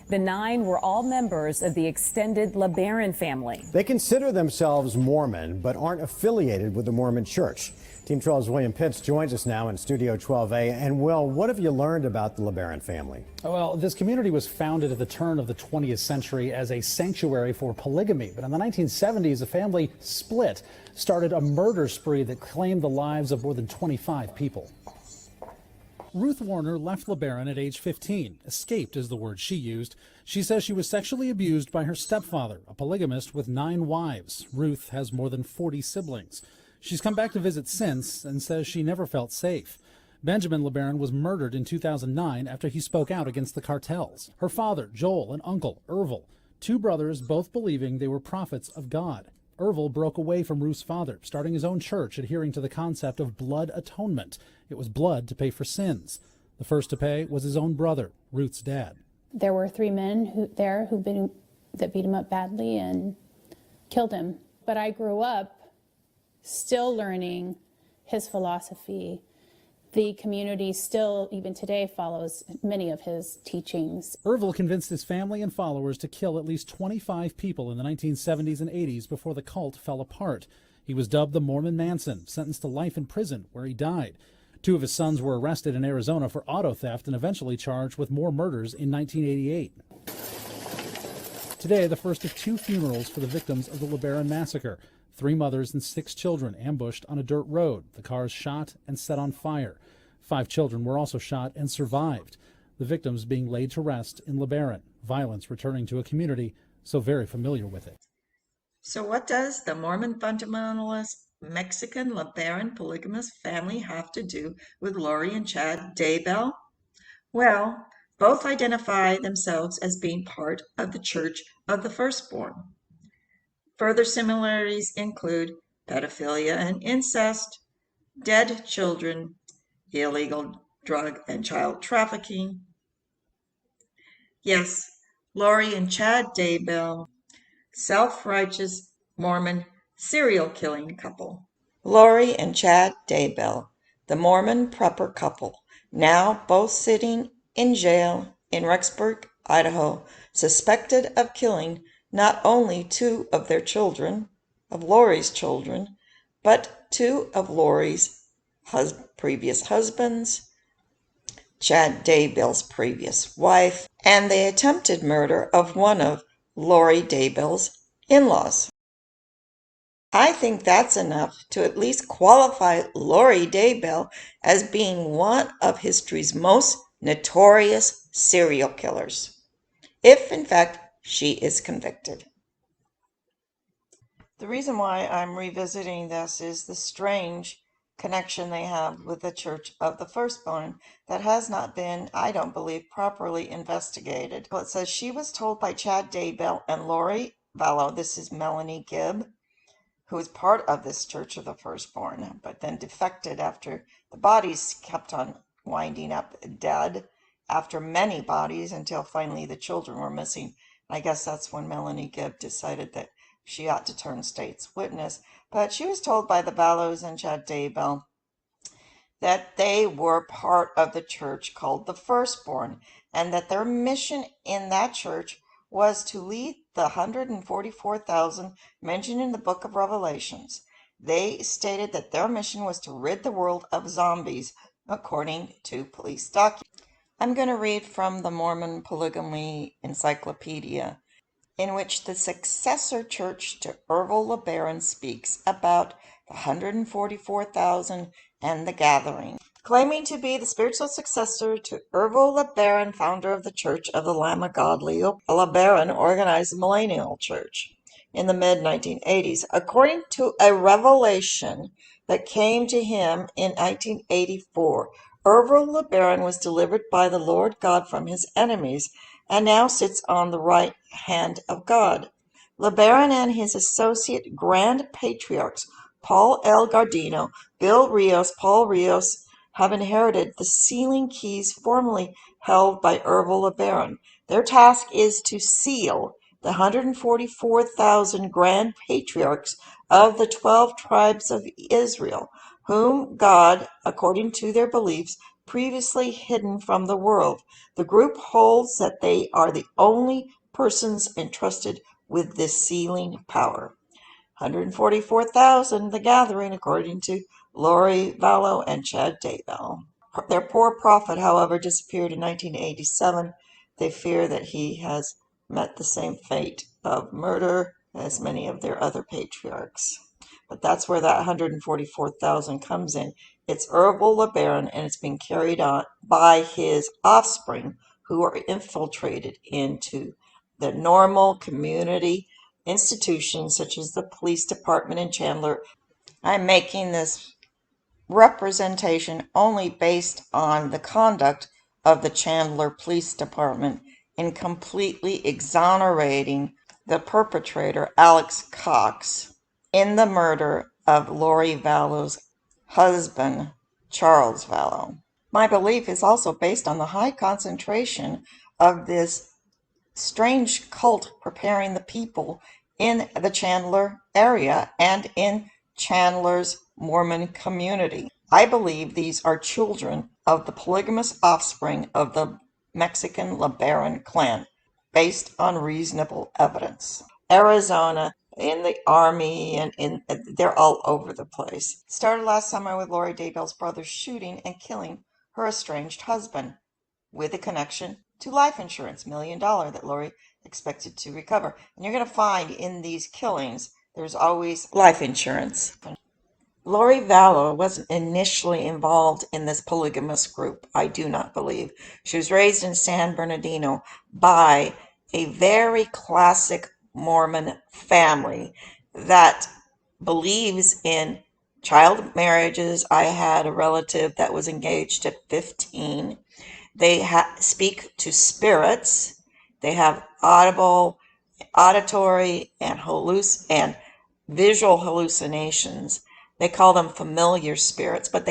The 9 were all members of the extended LeBaron family. They consider themselves Mormon, but aren't affiliated with the Mormon Church. Team 12's William Pitts joins us now in Studio 12A. And Will, what have you learned about the LeBaron family? Well, this community was founded at the turn of the 20th century as a sanctuary for polygamy. But in the 1970s, the family split, started a murder spree that claimed the lives of more than 25 people. Ruth Warner left LeBaron at age 15. Escaped is the word she used. She says she was sexually abused by her stepfather, a polygamist with 9 wives. Ruth has more than 40 siblings. She's come back to visit since and says she never felt safe. Benjamin LeBaron was murdered in 2009 after he spoke out against the cartels. Her father, Joel, and uncle, Ervil, 2 brothers, both believing they were prophets of God. Ervil broke away from Ruth's father, starting his own church, adhering to the concept of blood atonement. It was blood to pay for sins. The first to pay was his own brother, Ruth's dad. There were 3 men that beat him up badly and killed him. But I grew up still learning his philosophy. The community still, even today, follows many of his teachings. Ervil convinced his family and followers to kill at least 25 people in the 1970s and 80s before the cult fell apart. He was dubbed the Mormon Manson, sentenced to life in prison, where he died. 2 of his sons were arrested in Arizona for auto theft and eventually charged with more murders in 1988. Today, the first of 2 funerals for the victims of the LeBaron massacre. 3 mothers and 6 children ambushed on a dirt road. The cars shot and set on fire. 5 children were also shot and survived. The victims being laid to rest in LeBaron. Violence returning to a community so very familiar with it. So what does the Mormon fundamentalist Mexican LeBaron polygamous family have to do with Lori and Chad Daybell? Well, both identify themselves as being part of the Church of the Firstborn. Further similarities include pedophilia and incest, dead children, illegal drug and child trafficking. Yes, Lori and Chad Daybell, self-righteous Mormon serial killing couple. Lori and Chad Daybell, the Mormon prepper couple, now both sitting in jail in Rexburg, Idaho, suspected of killing not only 2 of their children, of Lori's children, but 2 of Lori's previous husbands, Chad Daybell's previous wife, and the attempted murder of one of Lori Daybell's in-laws. I think that's enough to at least qualify Lori Daybell as being one of history's most notorious serial killers, if in fact she is convicted. The reason why I'm revisiting this is the strange connection they have with the Church of the Firstborn that has not been, I don't believe, properly investigated. Well, it says she was told by Chad Daybell and Lori Vallow, this is Melanie Gibb, who was part of this Church of the Firstborn, but then defected after the bodies kept on winding up dead, after many bodies, until finally the children were missing. I guess that's when Melanie Gibb decided that she ought to turn state's witness. But she was told by the Vallows and Chad Daybell that they were part of the church called the Firstborn, and that their mission in that church was to lead the 144,000 mentioned in the book of Revelations. They stated that their mission was to rid the world of zombies, according to police documents. I'm going to read from the Mormon Polygamy Encyclopedia, in which the successor church to Ervil LeBaron speaks about the 144,000 and the gathering. Claiming to be the spiritual successor to Ervil LeBaron, founder of the Church of the Lamb of God, LeBaron organized the Millennial Church in the mid-1980s. According to a revelation that came to him in 1984, Ervil LeBaron was delivered by the Lord God from his enemies and now sits on the right hand of God. LeBaron and his associate Grand Patriarchs, Paul L. Gardino, Bill Rios, Paul Rios, have inherited the sealing keys formerly held by Ervil LeBaron. Their task is to seal the 144,000 Grand Patriarchs of the 12 tribes of Israel, whom God, according to their beliefs, previously hidden from the world. The group holds that they are the only persons entrusted with this sealing power. 144,000, the gathering, according to Lori Vallow and Chad Daybell. Their poor prophet, however, disappeared in 1987. They fear that he has met the same fate of murder as many of their other patriarchs. But that's where that 144,000 comes in. It's herbal LeBaron, and it's being carried on by his offspring who are infiltrated into the normal community institutions such as the police department in Chandler. I'm making this representation only based on the conduct of the Chandler Police Department in completely exonerating the perpetrator, Alex Cox, in the murder of Lori Vallow's husband, Charles Vallow. My belief is also based on the high concentration of this strange cult preparing the people in the Chandler area and in Chandler's Mormon community. I believe these are children of the polygamous offspring of the Mexican LeBaron clan, based on reasonable evidence. Arizona, in the army, and they're all over the place. Started last summer with Lori Daybell's brother shooting and killing her estranged husband, with a connection to life insurance, $1 million that Lori expected to recover. And you're going to find in these killings, there's always life insurance. Lori Vallow wasn't initially involved in this polygamous group, I do not believe. She was raised in San Bernardino by a very classic Mormon family that believes in child marriages. I had a relative that was engaged at 15. They speak to spirits. They have auditory, and visual hallucinations. They call them familiar spirits, but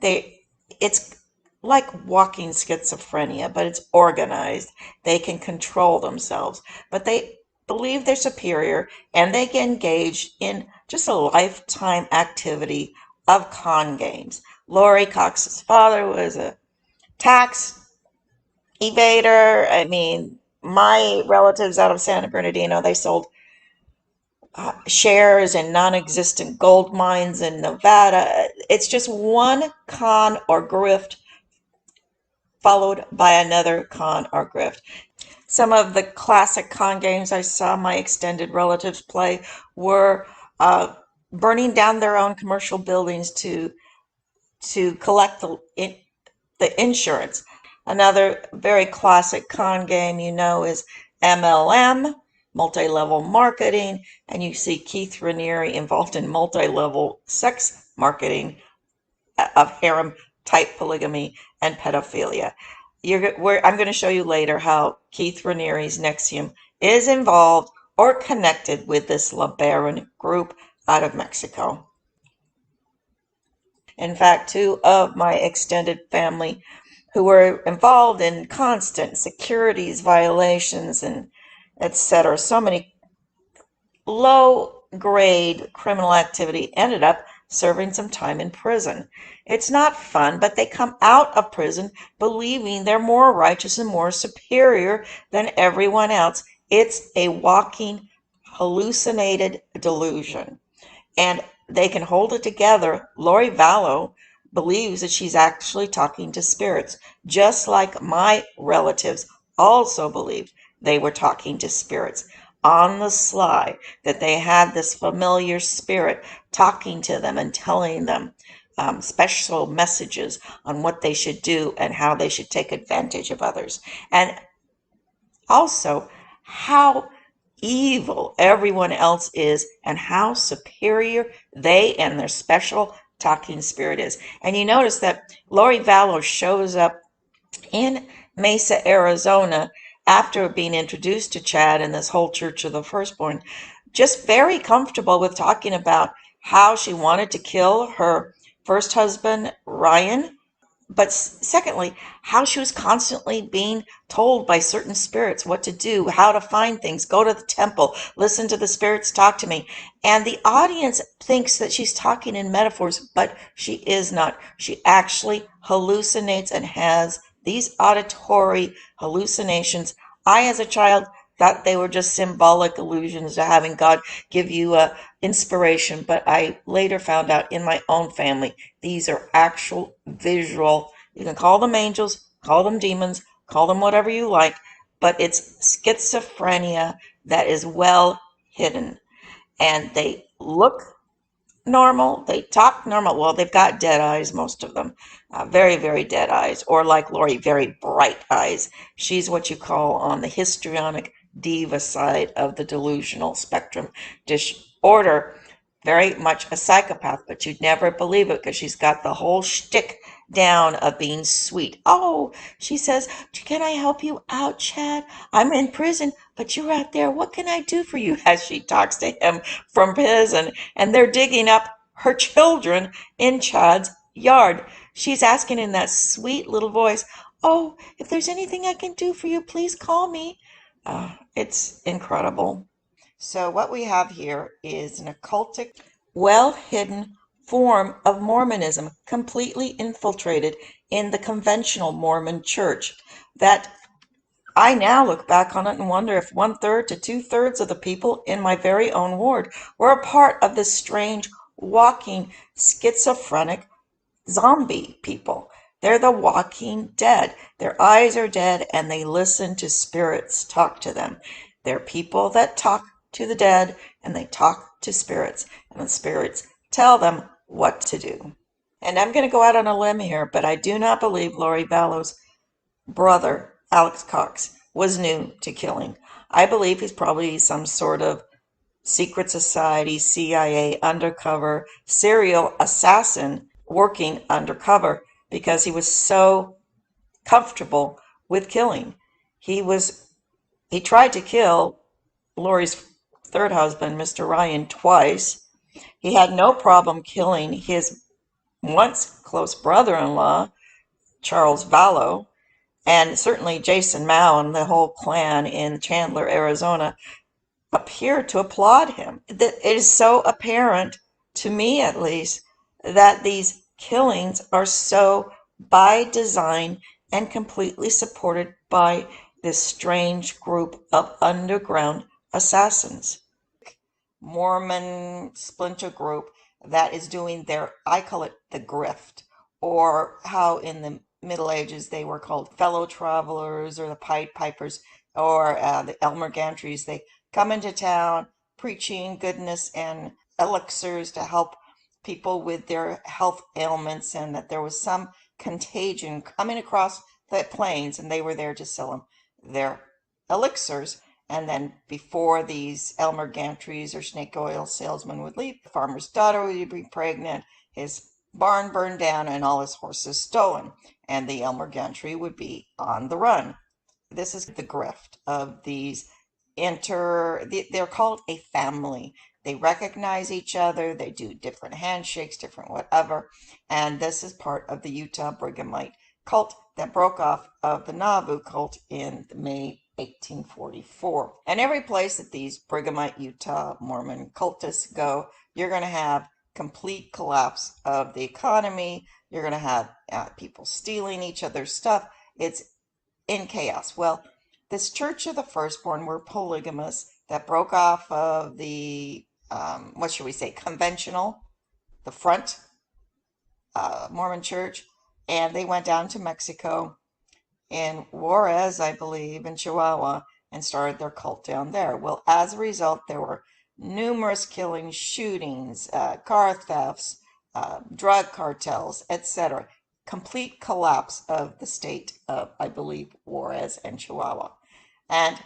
it's like walking schizophrenia, but it's organized. They can control themselves, but they believe they're superior, and they get engaged in just a lifetime activity of con games. Lori Cox's father was a tax evader. I mean, my relatives out of San Bernardino, they sold shares in non-existent gold mines in Nevada. It's just one con or grift followed by another con or grift. Some of the classic con games I saw my extended relatives play were burning down their own commercial buildings to collect the insurance. Another very classic con game, is MLM, multi-level marketing, and you see Keith Raniere involved in multi-level sex marketing of harem-type polygamy and pedophilia. I'm going to show you later how Keith Raniere's NXIVM is involved or connected with this LeBaron group out of Mexico. In fact, 2 of my extended family who were involved in constant securities violations and etc. So many low-grade criminal activity ended up serving some time in prison. It's not fun, but they come out of prison believing they're more righteous and more superior than everyone else. It's a walking hallucinated delusion. And they can hold it together. Lori Vallow believes that she's actually talking to spirits, just like my relatives also believed they were talking to spirits on the sly, that they had this familiar spirit talking to them and telling them special messages on what they should do and how they should take advantage of others. And also how evil everyone else is and how superior they and their special talking spirit is. And you notice that Lori Vallow shows up in Mesa, Arizona, after being introduced to Chad and this whole Church of the Firstborn, just very comfortable with talking about how she wanted to kill her first husband, Ryan, But secondly, how she was constantly being told by certain spirits what to do, how to find things, go to the temple, listen to the spirits talk to me. And the audience thinks that she's talking in metaphors, but she is not. She actually hallucinates and has these auditory hallucinations. I, as a child, thought they were just symbolic illusions of having God give you a inspiration, but I later found out in my own family these are actual visual. You can call them angels, call them demons, call them whatever you like, but it's schizophrenia that is well hidden. And they look normal. They talk normal. Well, they've got dead eyes, most of them. Very, very dead eyes. Or like Lori, very bright eyes. She's what you call on the histrionic diva side of the delusional spectrum disorder. Very much a psychopath, but you'd never believe it because she's got the whole shtick down of being sweet. Oh, she says, can I help you out, Chad? I'm in prison, but you're out there. What can I do for you? As she talks to him from prison, and they're digging up her children in Chad's yard. She's asking in that sweet little voice, oh, if there's anything I can do for you, please call me. It's incredible. So what we have here is an occultic, well-hidden form of Mormonism, completely infiltrated in the conventional Mormon church, that I now look back on it and wonder if 1/3 to 2/3 of the people in my very own ward were a part of this strange, walking, schizophrenic zombie people. They're the walking dead. Their eyes are dead and they listen to spirits talk to them. They're people that talk to the dead and they talk to spirits, and the spirits tell them what to do. And I'm going to go out on a limb here, but I do not believe Lori Vallow's brother, Alex Cox, was new to killing. I believe he's probably some sort of secret society, CIA, undercover, serial assassin working undercover because he was so comfortable with killing. He tried to kill Lori's third husband, Mr. Ryan, twice. He had no problem killing his once close brother-in-law, Charles Vallow, and certainly Jason Mao and the whole clan in Chandler, Arizona, appear to applaud him. That it is so apparent, to me at least, that these killings are so by design and completely supported by this strange group of underground assassins. Mormon splinter group that is doing their, I call it the grift, or how in the Middle Ages they were called fellow travelers or the Pied Pipers or the Elmer Gantries. They come into town preaching goodness and elixirs to help people with their health ailments, and that there was some contagion coming across the plains and they were there to sell them their elixirs. And then before these Elmer Gantries or snake oil salesmen would leave, the farmer's daughter would be pregnant, his barn burned down, and all his horses stolen. And the Elmer Gantry would be on the run. This is the grift of these they're called a family. They recognize each other, they do different handshakes, different whatever. And this is part of the Utah Brighamite cult that broke off of the Nauvoo cult in May 1844. And every place that these Brighamite Utah Mormon cultists go, you're going to have complete collapse of the economy. You're going to have people stealing each other's stuff. It's in chaos. Well, this Church of the Firstborn were polygamous that broke off of the, what should we say, conventional, the front Mormon church, and they went down to Mexico in Juarez, I believe, in Chihuahua, and started their cult down there. Well, as a result, there were numerous killings, shootings, car thefts, drug cartels, etc. Complete collapse of the state of, I believe, Juarez and Chihuahua. And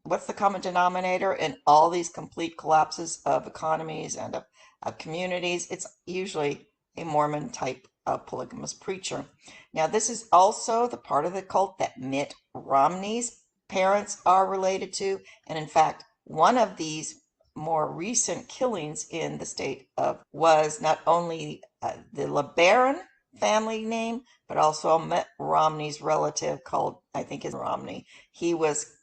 what's the common denominator in all these complete collapses of economies and of communities? It's usually a Mormon type of polygamous preacher. Now, this is also the part of the cult that Mitt Romney's parents are related to. And in fact, one of these more recent killings in the state of was not only the LeBaron family name, but also Mitt Romney's relative called, I think, is Romney. He was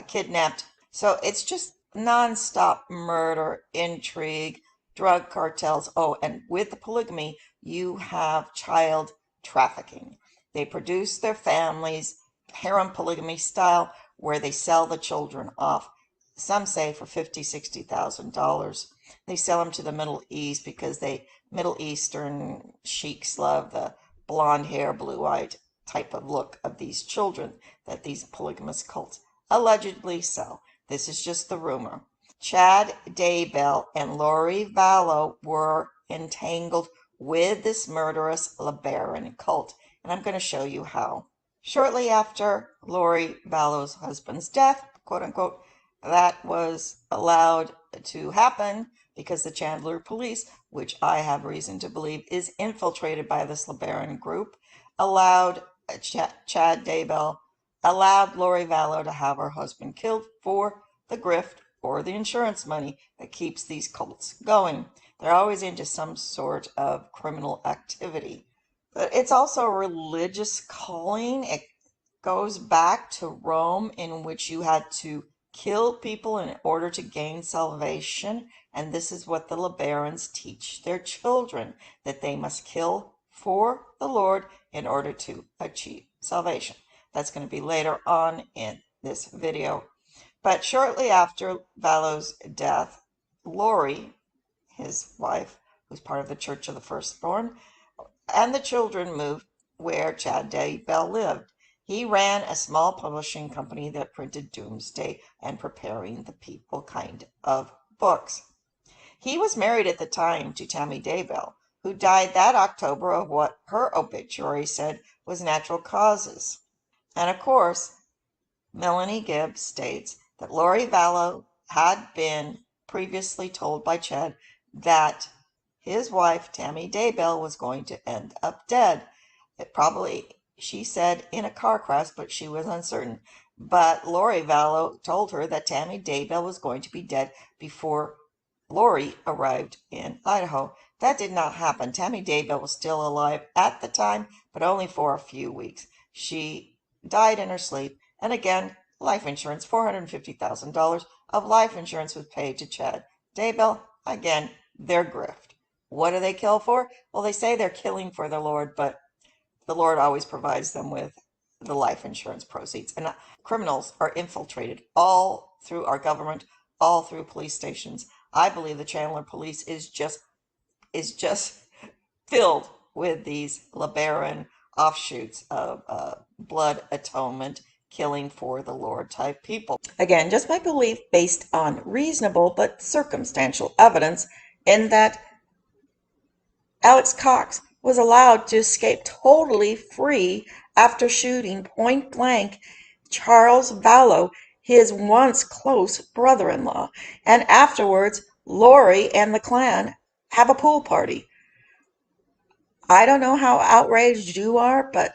kidnapped. So it's just nonstop murder, intrigue, drug cartels. Oh, and with the polygamy, you have child trafficking. They produce their families, harem polygamy style, where they sell the children off. Some say for $50,000-$60,000. They sell them to the Middle East because Middle Eastern sheiks love the blonde hair, blue-eyed type of look of these children that these polygamous cults allegedly sell. This is just the rumor. Chad Daybell and Lori Vallow were entangled with this murderous LeBaron cult, and I'm going to show you how. Shortly after Lori Vallow's husband's death, quote unquote, that was allowed to happen because the Chandler police, which I have reason to believe is infiltrated by this LeBaron group, allowed Chad Daybell, allowed Lori Vallow to have her husband killed for the grift or the insurance money that keeps these cults going. They're always into some sort of criminal activity. But it's also a religious calling. It goes back to Rome, in which you had to kill people in order to gain salvation. And this is what the LeBarons teach their children, that they must kill for the Lord in order to achieve salvation. That's going to be later on in this video. But shortly after Vallow's death, Lori, his wife, who's part of the Church of the Firstborn, and the children moved where Chad Daybell lived. He ran a small publishing company that printed doomsday and preparing the people kind of books. He was married at the time to Tammy Daybell, who died that October of what her obituary said was natural causes. And of course, Melanie Gibbs states that Lori Vallow had been previously told by Chad that his wife, Tammy Daybell, was going to end up dead. It probably, she said, in a car crash, but she was uncertain. But Lori Vallow told her that Tammy Daybell was going to be dead before Lori arrived in Idaho. That did not happen. Tammy Daybell was still alive at the time, but only for a few weeks. She died in her sleep. And again, life insurance, $450,000 of life insurance was paid to Chad Daybell. Again, their grift. What do they kill for? Well, they say they're killing for the Lord, but the Lord always provides them with the life insurance proceeds. And criminals are infiltrated all through our government, all through police stations. I believe the Chandler police is just filled with these LeBaron offshoots of blood atonement, killing for the Lord type people. Again, just my belief based on reasonable but circumstantial evidence, in that Alex Cox was allowed to escape totally free after shooting point blank Charles Vallow, his once close brother-in-law. And afterwards, Lori and the clan have a pool party. I don't know how outraged you are, but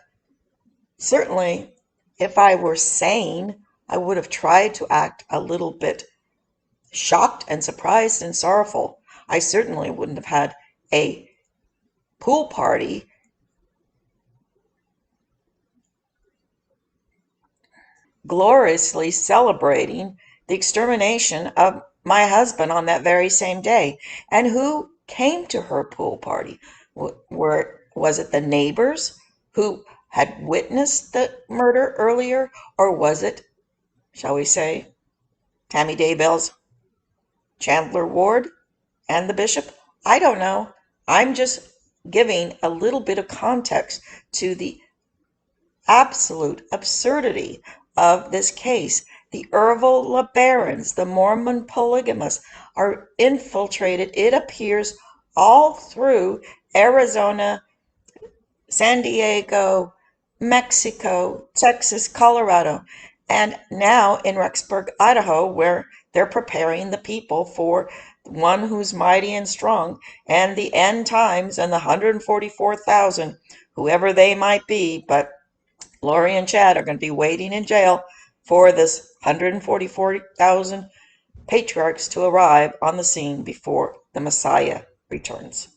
certainly if I were sane, I would have tried to act a little bit shocked and surprised and sorrowful. I certainly wouldn't have had a pool party gloriously celebrating the extermination of my husband on that very same day. And who came to her pool party? Was it the neighbors who had witnessed the murder earlier, or was it, shall we say, Tammy Daybell's Chandler ward and the bishop? I don't know. I'm just giving a little bit of context to the absolute absurdity of this case. The Ervil LeBarons, the Mormon polygamists, are infiltrated, it appears, all through Arizona, San Diego, Mexico, Texas, Colorado, and now in Rexburg, Idaho, where they're preparing the people for one who's mighty and strong, and the end times, and the 144,000, whoever they might be. But Lori and Chad are going to be waiting in jail for this 144,000 patriarchs to arrive on the scene before the Messiah returns.